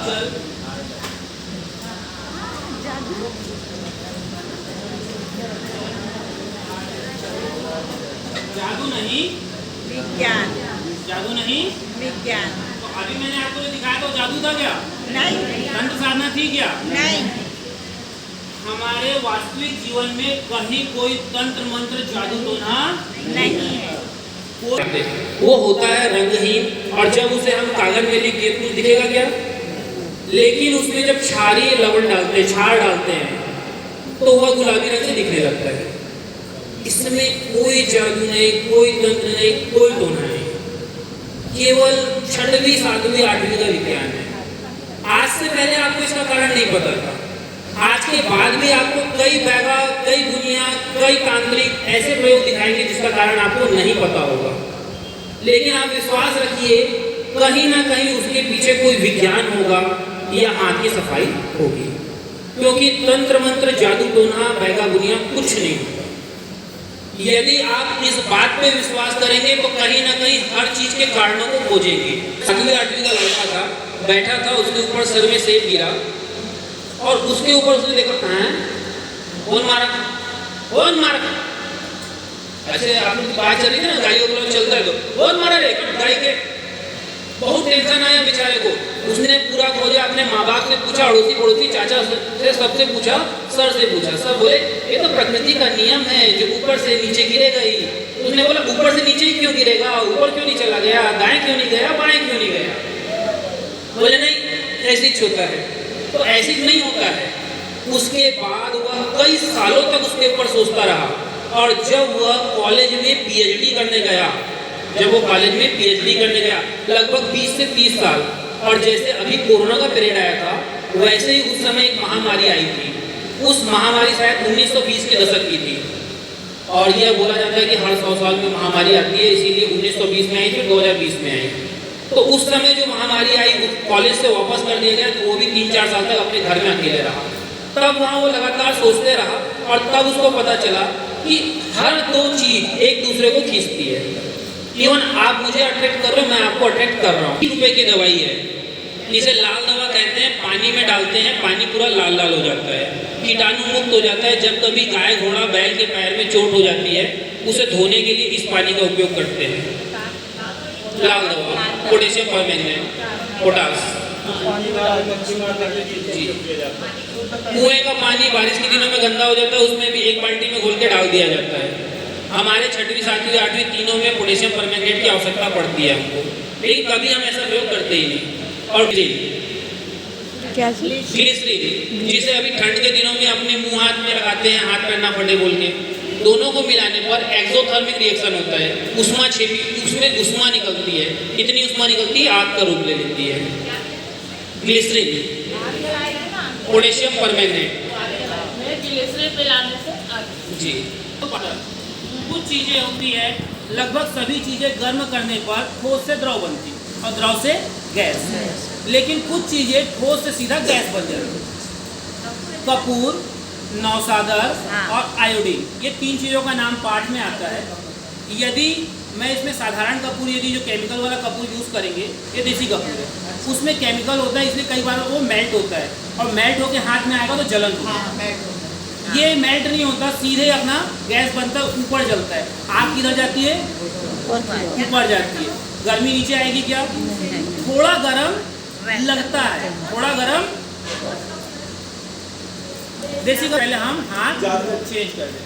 चल। जादू नहीं, विज्ञान। जादू नहीं, विज्ञान। तो अभी मैंने आपको जो दिखाया तो जादू था क्या? नहीं। तंत्र साधना थी क्या? नहीं। हमारे वास्तविक जीवन में कहीं कोई तंत्र मंत्र जादू तो ना नहीं है। वो होता है रंगहीन, और जब उसे हम कागज में लिख के कुछ दिखेगा क्या? लेकिन उसमें जब क्षारीय लवण डालते हैं, क्षार डालते हैं, तो वह गुलाबी रंग से दिखने लगता है। इसमें कोई जादू नहीं, कोई तंत्र नहीं, कोई टोना नहीं, केवल 6वीं 7वीं 8वीं का विज्ञान है। आज से पहले आपको इसका कारण नहीं पता था, आज के बाद भी आपको कई बैगा, कई दुनिया, कई तांत्रिक ऐसे प्रयोग दिखाएंगे जिसका कारण आपको नहीं पता होगा। लेकिन आप विश्वास रखिए, कहीं ना कहीं उसके पीछे कोई विज्ञान होगा या हाथ की सफाई होगी, क्योंकि तंत्र मंत्र, जादू टोना, बैगा बुनिया कुछ नहीं होगा। यदि आप इस बात पे विश्वास करेंगे तो कहीं ना कहीं हर चीज के कारणों को खोजेंगे। 7वीं 8वीं का लड़का था, बैठा था, उसके ऊपर सर में सेब गिरा और उसके ऊपर उसने देखा, कौन मारा, कौन मारा? ऐसे आप लोग की बात चल रही थी ना, गाड़ियों को चलता है तो कौन मारा रे गाड़ी के? बहुत टेंशन आया बेचारे को। उसने पूरा खोजा, अपने माँ बाप से पूछा, अड़ोसी पड़ोसी, चाचा से, सबसे पूछा, सर से पूछा। सर बोले ये तो प्रकृति का नियम है, जो ऊपर से नीचे गिरेगा ही। उसने बोला ऊपर से नीचे ही क्यों गिरेगा, ऊपर क्यों नहीं चला गया, दाएं क्यों नहीं गया, बाएं क्यों नहीं गया? बोले नहीं, ऐसे ही होता है। तो ऐसे ही नहीं होता है। उसके बाद वह कई सालों तक उसके ऊपर सोचता रहा, और जब वह कॉलेज में पीएचडी करने गया, जब वो कॉलेज में पीएचडी करने गया, लगभग 20 से 30 साल, और जैसे अभी कोरोना का पीरियड आया था, वैसे ही उस समय एक महामारी आई थी। उस महामारी शायद 1920 के दशक की थी, और यह बोला जाता है कि हर 100 साल में महामारी आती है, इसीलिए 1920 में आई, फिर 2020 में आई। तो उस समय जो महामारी आई, कॉलेज से वापस कर दिया गया, तो वो भी 3-4 साल तक अपने घर में अकेले रहा। तब वहाँ वो लगातार सोचते रहा, और तब उसको पता चला कि हर 2 चीज एक दूसरे को खींचती है। इवन आप मुझे अट्रैक्ट कर रहे हो, मैं आपको अट्रैक्ट कर रहा हूँ। 1 रुपए की दवाई है, इसे लाल दवा कहते हैं। पानी में डालते हैं, पानी पूरा लाल लाल हो जाता है, कीटाणु मुक्त हो जाता है। जब कभी गाय, घोड़ा, बैल के पैर में चोट हो जाती है, उसे धोने के लिए इस पानी का उपयोग करते हैं। लाल दवा, पोटेशियम परमैंगनेट, पोटास जी। कुएं का पानी बारिश के दिनों में गंदा हो जाता है, उसमें भी 1 बाल्टी में घोल के डाल दिया जाता है। हमारे 6वीं 7वीं 8वीं तीनों में पोटेशियम परमैंगनेट की आवश्यकता पड़ती है हमको, लेकिन कभी हम ऐसा प्रयोग करते ही नहीं। और ग्लिसरीन, जिसे अभी ठंड के दिनों में अपने मुंह हाथ में लगाते हैं, हाथ पैर ना फटे बोल के, दोनों को मिलाने पर एक्सोथर्मिक रिएक्शन होता है। उष्मा छेपी, उसमें उष्मा निकलती है, इतनी उष्मा निकलती है आग का रूप ले लेती है। ग्लिसरीन, पोटेशियम परमैंगनेट जी। कुछ चीजें होती है, लगभग सभी चीजें गर्म करने पर ठोस से द्रव बनती और द्रव से गैस, लेकिन कुछ चीजें ठोस से सीधा गैस बन जाती। कपूर, नौसादर और आयोडीन, ये 3 चीजों का नाम पाठ में आता है। यदि मैं इसमें साधारण कपूर, यदि जो केमिकल वाला कपूर यूज करेंगे, ये देसी कपूर है, उसमें केमिकल होता है, इसलिए कई बार वो मेल्ट होता है, और मेल्ट होकर हाथ में आएगा तो जलन होगी। ये मेल्ट नहीं होता, सीधे अपना गैस बनता है, ऊपर जलता है। आग किधर जाती है? ऊपर जाती है। गर्मी नीचे आएगी क्या? थोड़ा गर्म लगता है, थोड़ा गर्म। देसी का पहले हम हाथ चेंज कर दें।